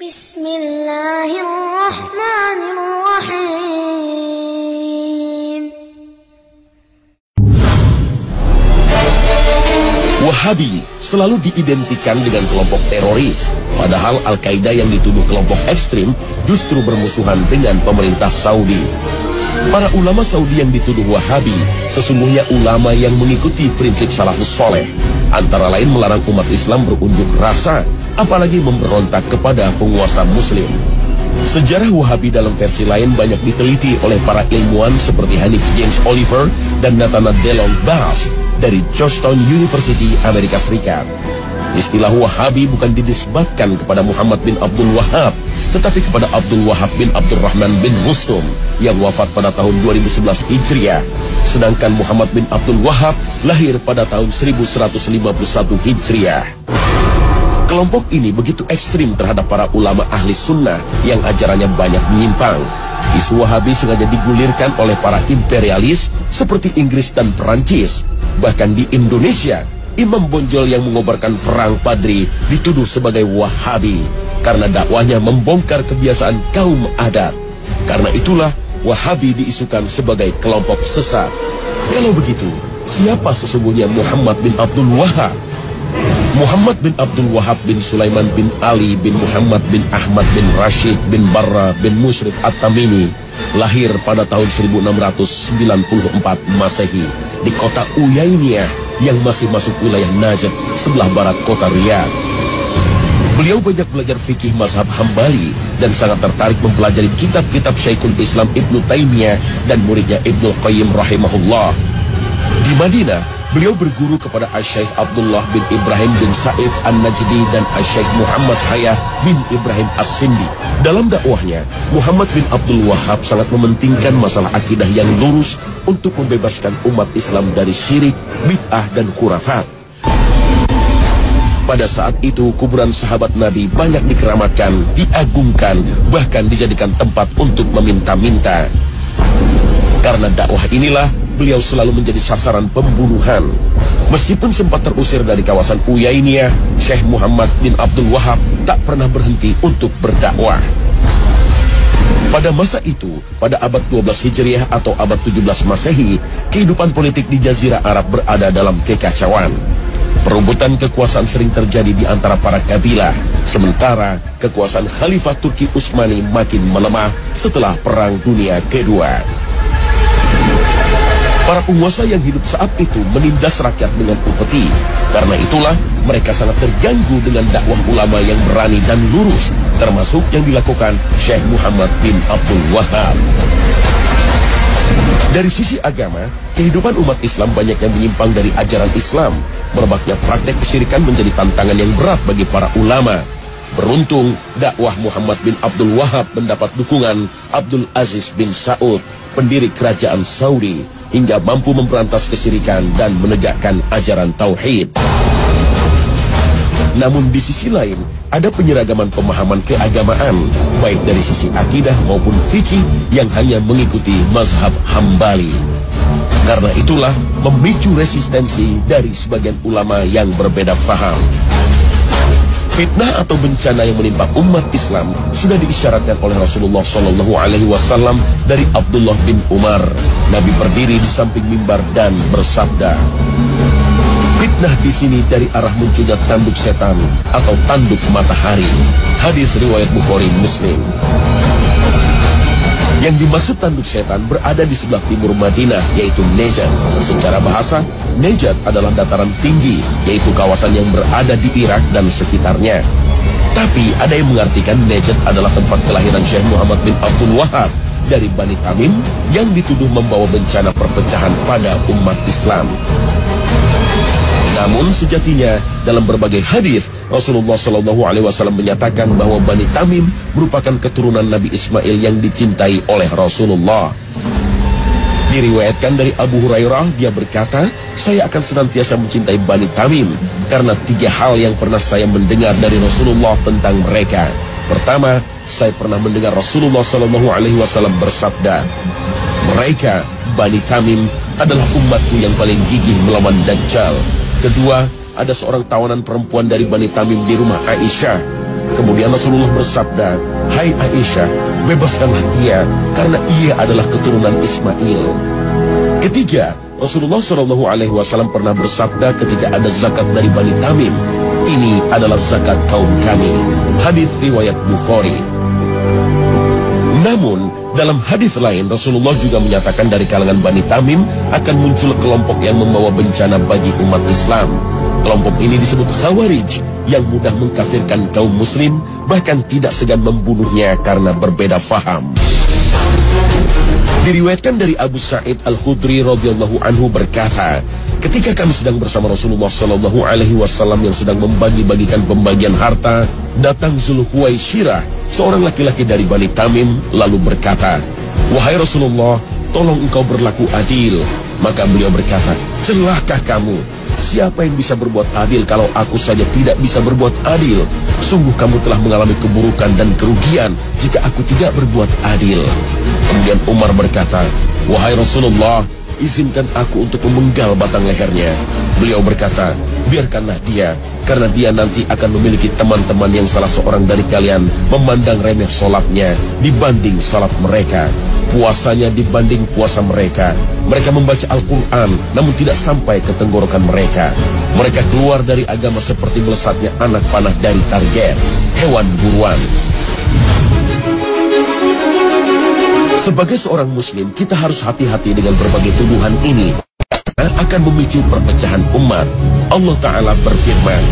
Bismillahirrahmanirrahim. Wahabi selalu diidentikan dengan kelompok teroris, padahal Al-Qaeda yang dituduh kelompok ekstrim justru bermusuhan dengan pemerintah Saudi. Para ulama Saudi yang dituduh Wahabi sesungguhnya ulama yang mengikuti prinsip salafus soleh, antara lain melarang umat Islam berunjuk rasa, apalagi memberontak kepada penguasa muslim. Sejarah Wahabi dalam versi lain banyak diteliti oleh para ilmuwan seperti Hanif James Oliver dan Nathanael DeLong Bass dari Georgetown University, Amerika Serikat. Istilah Wahabi bukan dinisbatkan kepada Muhammad bin Abdul Wahab, tetapi kepada Abdul Wahab bin Abdurrahman bin Rustum yang wafat pada tahun 2011 Hijriah. Sedangkan Muhammad bin Abdul Wahab lahir pada tahun 1151 Hijriah. Kelompok ini begitu ekstrim terhadap para ulama ahli sunnah yang ajarannya banyak menyimpang. Isu Wahabi sengaja digulirkan oleh para imperialis seperti Inggris dan Perancis. Bahkan di Indonesia, imam bonjol yang mengobarkan perang Padri dituduh sebagai Wahabi karena dakwahnya membongkar kebiasaan kaum adat. Karena itulah Wahabi diisukan sebagai kelompok sesat. Kalau begitu, siapa sesungguhnya Muhammad bin Abdul Wahab? Muhammad bin Abdul Wahab bin Sulaiman bin Ali bin Muhammad bin Ahmad bin Rashid bin Barra bin Mushrif At-Tamimi lahir pada tahun 1694 Masehi di kota Uyainiyah yang masih masuk wilayah Najd sebelah barat kota Riyadh. Beliau banyak belajar fikih mazhab Hambali dan sangat tertarik mempelajari kitab-kitab Syekhul Islam Ibnu Taimiyah dan muridnya Ibnu Qayyim rahimahullah. Di Madinah, beliau berguru kepada Asy-Syaikh Abdullah bin Ibrahim bin Saif An-Najdi dan Asy-Syaikh Muhammad Hayah bin Ibrahim As-Sindi. Dalam dakwahnya, Muhammad bin Abdul Wahab sangat mementingkan masalah akidah yang lurus untuk membebaskan umat Islam dari syirik, bid'ah, dan khurafat. Pada saat itu, kuburan sahabat Nabi banyak dikeramatkan, diagungkan, bahkan dijadikan tempat untuk meminta-minta. Karena dakwah inilah, beliau selalu menjadi sasaran pembunuhan. Meskipun sempat terusir dari kawasan Uyainiyah, Syekh Muhammad bin Abdul Wahab tak pernah berhenti untuk berdakwah. Pada masa itu, pada abad 12 Hijriah atau abad 17 Masehi, kehidupan politik di Jazirah Arab berada dalam kekacauan. Perebutan kekuasaan sering terjadi di antara para kabilah, sementara kekuasaan Khalifah Turki Utsmani makin melemah setelah Perang Dunia Kedua. Para penguasa yang hidup saat itu menindas rakyat dengan upeti. Karena itulah mereka sangat terganggu dengan dakwah ulama yang berani dan lurus, termasuk yang dilakukan Syekh Muhammad bin Abdul Wahab. Dari sisi agama, kehidupan umat Islam banyak yang menyimpang dari ajaran Islam. Merebaknya praktek kesyirikan menjadi tantangan yang berat bagi para ulama. Beruntung, dakwah Muhammad bin Abdul Wahab mendapat dukungan Abdul Aziz bin Saud, pendiri kerajaan Saudi, hingga mampu memberantas kesyirikan dan menegakkan ajaran tauhid. Namun di sisi lain, ada penyeragaman pemahaman keagamaan, baik dari sisi akidah maupun fikih yang hanya mengikuti mazhab Hambali. Karena itulah memicu resistensi dari sebagian ulama yang berbeda faham. Fitnah atau bencana yang menimpa umat Islam sudah diisyaratkan oleh Rasulullah SAW dari Abdullah bin Umar. Nabi berdiri di samping mimbar dan bersabda, "Fitnah di sini dari arah munculnya tanduk setan atau tanduk matahari." Hadis riwayat Bukhari Muslim. Yang dimaksud tanduk setan berada di sebelah timur Madinah, yaitu Najd. Secara bahasa, Najd adalah dataran tinggi, yaitu kawasan yang berada di Irak dan sekitarnya. Tapi ada yang mengartikan Najd adalah tempat kelahiran Syekh Muhammad bin Abdul Wahab dari Bani Tamim yang dituduh membawa bencana perpecahan pada umat Islam. Namun sejatinya dalam berbagai hadis Rasulullah SAW menyatakan bahwa Bani Tamim merupakan keturunan Nabi Ismail yang dicintai oleh Rasulullah. Diriwayatkan dari Abu Hurairah, dia berkata, "Saya akan senantiasa mencintai Bani Tamim karena 3 hal yang pernah saya mendengar dari Rasulullah tentang mereka. Pertama, saya pernah mendengar Rasulullah SAW bersabda, 'Mereka, Bani Tamim, adalah umatku yang paling gigih melawan Dajjal.' Kedua, ada seorang tawanan perempuan dari Bani Tamim di rumah Aisyah. Kemudian Rasulullah bersabda, "Hai Aisyah, bebaskanlah dia karena ia adalah keturunan Ismail." Ketiga, Rasulullah SAW pernah bersabda ketika ada zakat dari Bani Tamim, "Ini adalah zakat kaum kami." Hadis riwayat Bukhari. Namun, dalam hadis lain Rasulullah juga menyatakan dari kalangan Bani Tamim akan muncul kelompok yang membawa bencana bagi umat Islam. Kelompok ini disebut Khawarij, yang mudah mengkafirkan kaum muslim, bahkan tidak segan membunuhnya karena berbeda faham. Diriwayatkan dari Abu Sa'id Al-Khudri radhiyallahu anhu berkata, ketika kami sedang bersama Rasulullah sallallahu alaihi wasallam yang sedang membagi-bagikan pembagian harta, datang Zulhuwaisyrah, seorang laki-laki dari Bani Tamim, lalu berkata, "Wahai Rasulullah, tolong engkau berlaku adil." Maka beliau berkata, "Celakah kamu? Siapa yang bisa berbuat adil kalau aku saja tidak bisa berbuat adil? Sungguh kamu telah mengalami keburukan dan kerugian jika aku tidak berbuat adil." Kemudian Umar berkata, "Wahai Rasulullah, izinkan aku untuk memenggal batang lehernya." Beliau berkata, "Biarkanlah dia, karena dia nanti akan memiliki teman-teman yang salah seorang dari kalian memandang remeh sholatnya dibanding sholat mereka, puasanya dibanding puasa mereka. Mereka membaca Al-Quran, namun tidak sampai ke tenggorokan mereka. Mereka keluar dari agama seperti melesatnya anak panah dari target, hewan buruan." Sebagai seorang muslim, kita harus hati-hati dengan berbagai tuduhan ini, karena akan memicu perpecahan umat. Allah Ta'ala berfirman,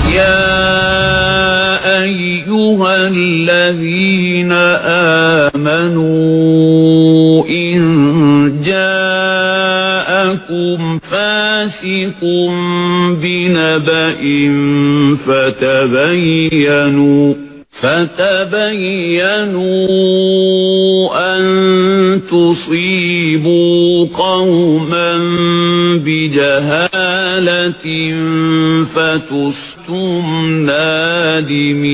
"Ya ayyuhalladzina amanu in ja'akum fasiqun binaba'in فتبينوا أن تصيبوا قوما بجهالة فتصبحوا نادمين.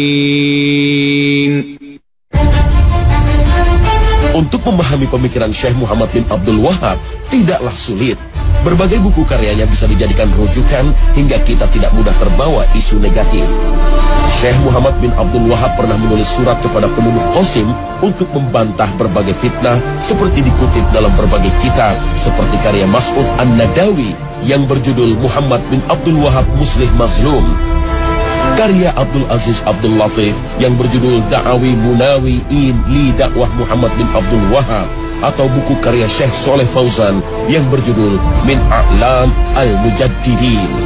Untuk memahami pemikiran Syekh Muhammad bin Abdul Wahab tidaklah sulit. Berbagai buku karyanya bisa dijadikan rujukan hingga kita tidak mudah terbawa isu negatif. Syekh Muhammad bin Abdul Wahab pernah menulis surat kepada penduduk Qasim untuk membantah berbagai fitnah seperti dikutip dalam berbagai kitab seperti karya Mas'ud An-Nadawi yang berjudul Muhammad bin Abdul Wahab Muslih Mazlum, karya Abdul Aziz Abdul Latif yang berjudul Da'awi Munawi'in li Dakwah Muhammad bin Abdul Wahab, atau buku karya Syekh Soleh Fauzan yang berjudul Min A'lam Al-Mujaddidin.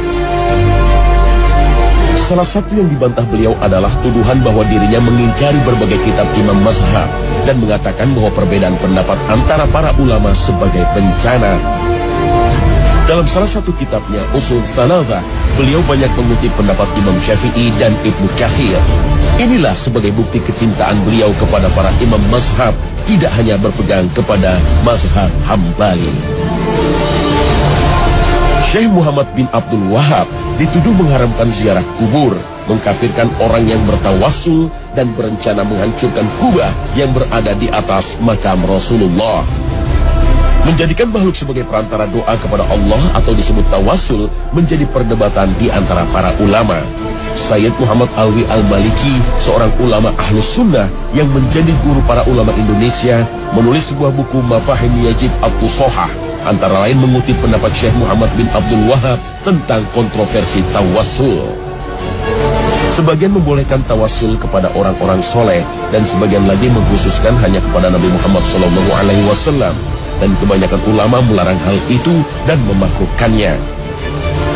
Salah satu yang dibantah beliau adalah tuduhan bahwa dirinya mengingkari berbagai kitab imam mazhab dan mengatakan bahwa perbedaan pendapat antara para ulama sebagai bencana. Dalam salah satu kitabnya, Usul Salatah, beliau banyak mengutip pendapat Imam Syafi'i dan Ibnu Katsir. Inilah sebagai bukti kecintaan beliau kepada para imam mazhab, tidak hanya berpegang kepada mazhab Hambali. Syekh Muhammad bin Abdul Wahab dituduh mengharamkan ziarah kubur, mengkafirkan orang yang bertawassul, dan berencana menghancurkan kubah yang berada di atas makam Rasulullah. Menjadikan makhluk sebagai perantara doa kepada Allah atau disebut tawassul menjadi perdebatan di antara para ulama. Sayyid Muhammad Alwi Al-Maliki, seorang ulama Ahlus Sunnah yang menjadi guru para ulama Indonesia, menulis sebuah buku Mafahim Yajib At-Tusohah, antara lain mengutip pendapat Syekh Muhammad bin Abdul Wahab tentang kontroversi tawassul. Sebagian membolehkan tawassul kepada orang-orang soleh, dan sebagian lagi mengkhususkan hanya kepada Nabi Muhammad SAW. Dan kebanyakan ulama melarang hal itu dan memakruhkannya.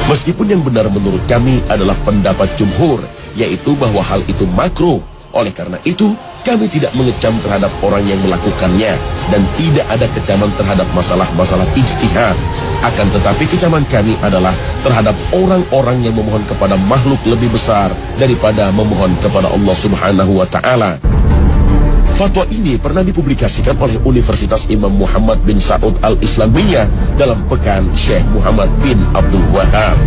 Meskipun yang benar menurut kami adalah pendapat jumhur, yaitu bahwa hal itu makruh. Oleh karena itu, kami tidak mengecam terhadap orang yang melakukannya, dan tidak ada kecaman terhadap masalah-masalah ijtihad. Akan tetapi kecaman kami adalah terhadap orang-orang yang memohon kepada makhluk lebih besar daripada memohon kepada Allah Subhanahu wa Ta'ala. Fatwa ini pernah dipublikasikan oleh Universitas Imam Muhammad bin Saud Al-Islamiyah dalam Pekan Syekh Muhammad bin Abdul Wahab.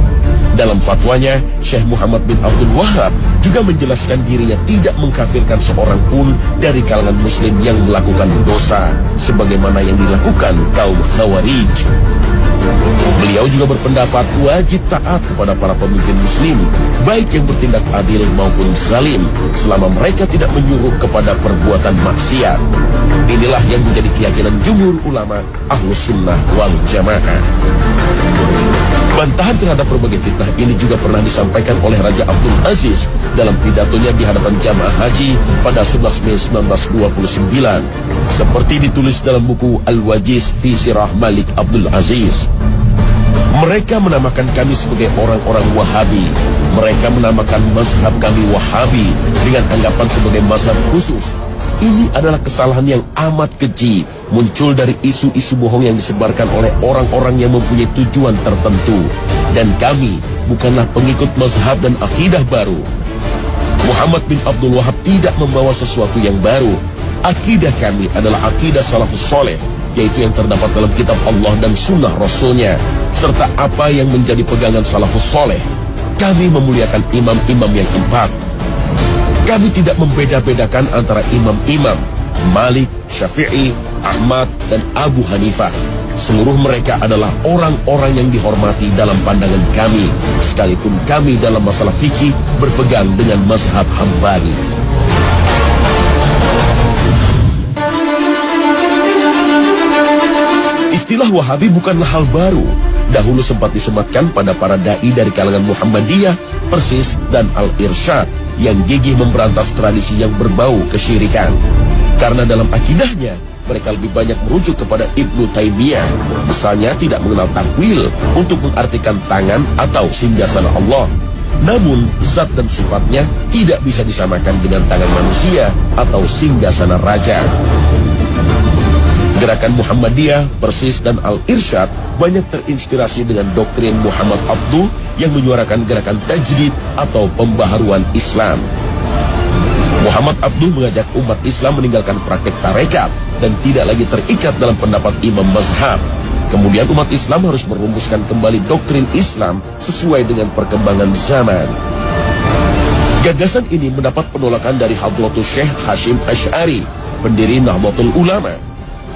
Dalam fatwanya, Syekh Muhammad bin Abdul Wahab juga menjelaskan dirinya tidak mengkafirkan seorang pun dari kalangan muslim yang melakukan dosa, sebagaimana yang dilakukan kaum Khawarij. Beliau juga berpendapat wajib taat kepada para pemimpin muslim, baik yang bertindak adil maupun zalim, selama mereka tidak menyuruh kepada perbuatan maksiat. Inilah yang menjadi keyakinan jumhur ulama Ahlus Sunnah wal Jamaah. Bantahan terhadap berbagai fitnah ini juga pernah disampaikan oleh Raja Abdul Aziz dalam pidatonya di hadapan jamaah haji pada 11 Mei 1929, seperti ditulis dalam buku Al-Wajiz fi Sirah Malik Abdul Aziz. Mereka menamakan kami sebagai orang-orang Wahabi. Mereka menamakan mazhab kami Wahabi dengan anggapan sebagai mazhab khusus. Ini adalah kesalahan yang amat keji, muncul dari isu-isu bohong yang disebarkan oleh orang-orang yang mempunyai tujuan tertentu. Dan kami bukanlah pengikut mazhab dan akidah baru. Muhammad bin Abdul Wahab tidak membawa sesuatu yang baru. Akidah kami adalah akidah salafus soleh, yaitu yang terdapat dalam kitab Allah dan sunnah Rasulnya, serta apa yang menjadi pegangan salafus soleh. Kami memuliakan imam-imam yang empat. Kami tidak membeda-bedakan antara imam-imam Malik, Syafi'i, Ahmad, dan Abu Hanifah. Seluruh mereka adalah orang-orang yang dihormati dalam pandangan kami, sekalipun kami dalam masalah fikih berpegang dengan mazhab Hambali. Istilah Wahabi bukanlah hal baru. Dahulu sempat disematkan pada para da'i dari kalangan Muhammadiyah, Persis, dan Al-Irsyad yang gigih memberantas tradisi yang berbau kesyirikan. Karena dalam akidahnya, mereka lebih banyak merujuk kepada Ibnu Taimiyah, misalnya tidak mengenal takwil untuk mengartikan tangan atau singgasana Allah. Namun, zat dan sifatnya tidak bisa disamakan dengan tangan manusia atau singgasana raja. Gerakan Muhammadiyah, Persis, dan Al-Irsyad banyak terinspirasi dengan doktrin Muhammad Abduh yang menyuarakan gerakan tajdid atau pembaharuan Islam. Muhammad Abduh mengajak umat Islam meninggalkan praktek tarekat dan tidak lagi terikat dalam pendapat imam mazhab. Kemudian umat Islam harus merumuskan kembali doktrin Islam sesuai dengan perkembangan zaman. Gagasan ini mendapat penolakan dari Hadratus Syekh Hashim Asy'ari, pendiri Nahdlatul Ulama.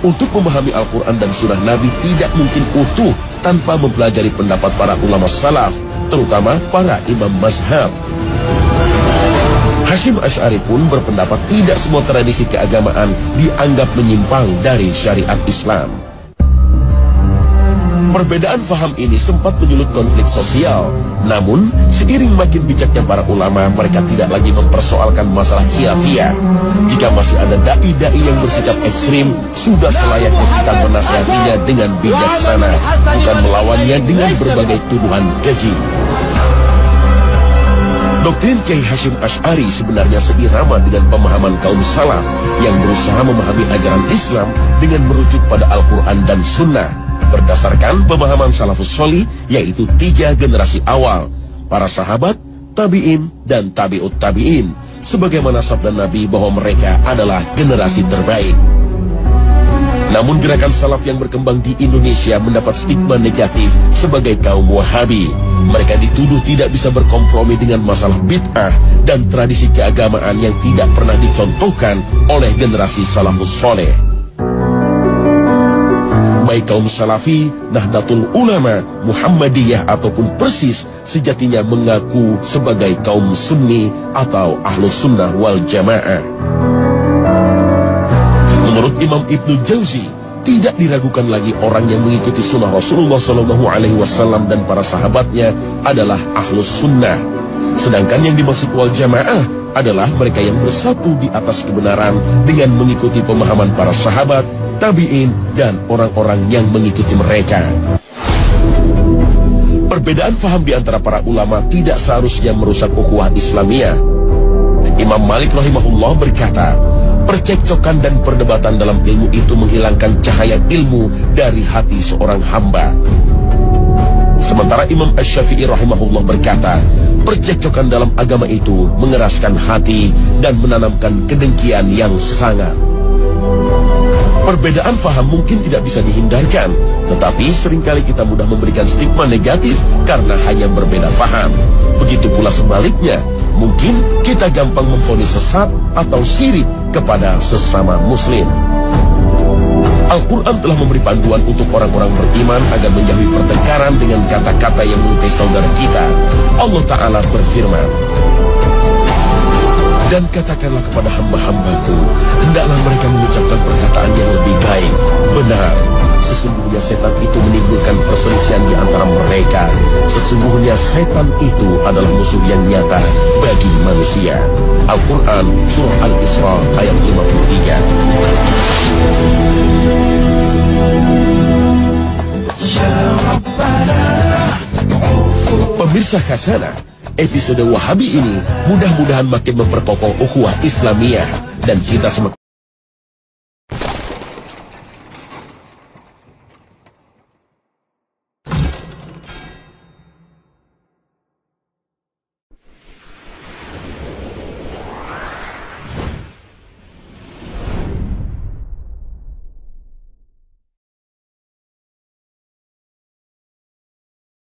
Untuk memahami Al-Quran dan Sunnah Nabi tidak mungkin utuh tanpa mempelajari pendapat para ulama salaf, terutama para imam mazhab. Hashim Asy'ari pun berpendapat tidak semua tradisi keagamaan dianggap menyimpang dari syariat Islam. Perbedaan faham ini sempat menyulut konflik sosial. Namun, seiring makin bijaknya para ulama, mereka tidak lagi mempersoalkan masalah khilafiyah. Jika masih ada da'i-da'i yang bersikap ekstrim, sudah selayaknya kita menasihatinya dengan bijaksana, bukan melawannya dengan berbagai tuduhan keji. Doktrin Kiai Hashim Asy'ari sebenarnya seirama dengan pemahaman kaum salaf yang berusaha memahami ajaran Islam dengan merujuk pada Al-Quran dan Sunnah. Berdasarkan pemahaman salafus sholih, yaitu 3 generasi awal, para sahabat, tabi'in, dan tabi'ut tabi'in, sebagaimana sabda Nabi bahwa mereka adalah generasi terbaik. Namun gerakan salaf yang berkembang di Indonesia mendapat stigma negatif sebagai kaum Wahabi. Mereka dituduh tidak bisa berkompromi dengan masalah bid'ah dan tradisi keagamaan yang tidak pernah dicontohkan oleh generasi salafus soleh. Baik kaum Salafi, Nahdlatul Ulama, Muhammadiyah ataupun Persis sejatinya mengaku sebagai kaum Sunni atau Ahlus Sunnah wal Jamaah. Menurut Imam Ibnu Jauzi, tidak diragukan lagi orang yang mengikuti sunnah Rasulullah SAW dan para sahabatnya adalah Ahlus Sunnah. Sedangkan yang dimaksud wal Jamaah adalah mereka yang bersatu di atas kebenaran dengan mengikuti pemahaman para sahabat, tabi'in, dan orang-orang yang mengikuti mereka. Perbedaan faham di antara para ulama tidak seharusnya merusak ukhuwah Islamiyah. Imam Malik rahimahullah berkata, percekcokan dan perdebatan dalam ilmu itu menghilangkan cahaya ilmu dari hati seorang hamba. Sementara Imam Asy-Syafi'i rahimahullah berkata, percekcokan dalam agama itu mengeraskan hati dan menanamkan kedengkian yang sangat. Perbedaan faham mungkin tidak bisa dihindarkan, tetapi seringkali kita mudah memberikan stigma negatif karena hanya berbeda faham. Begitu pula sebaliknya, mungkin kita gampang memvonis sesat atau syirik kepada sesama muslim. Al-Quran telah memberi panduan untuk orang-orang beriman agar menjauhi pertengkaran dengan kata-kata yang melukai saudara kita. Allah Ta'ala berfirman, dan katakanlah kepada hamba-hambaku, hendaklah mereka mengucapkan perkataan yang lebih baik. Benar, sesungguhnya setan itu menimbulkan perselisihan di antara mereka. Sesungguhnya setan itu adalah musuh yang nyata bagi manusia. Al-Quran Surah Al-Isra ayat 53. Pemirsa Khazanah, episode Wahabi ini mudah-mudahan makin memperkokoh ukhuwah Islamiyah dan kita semakin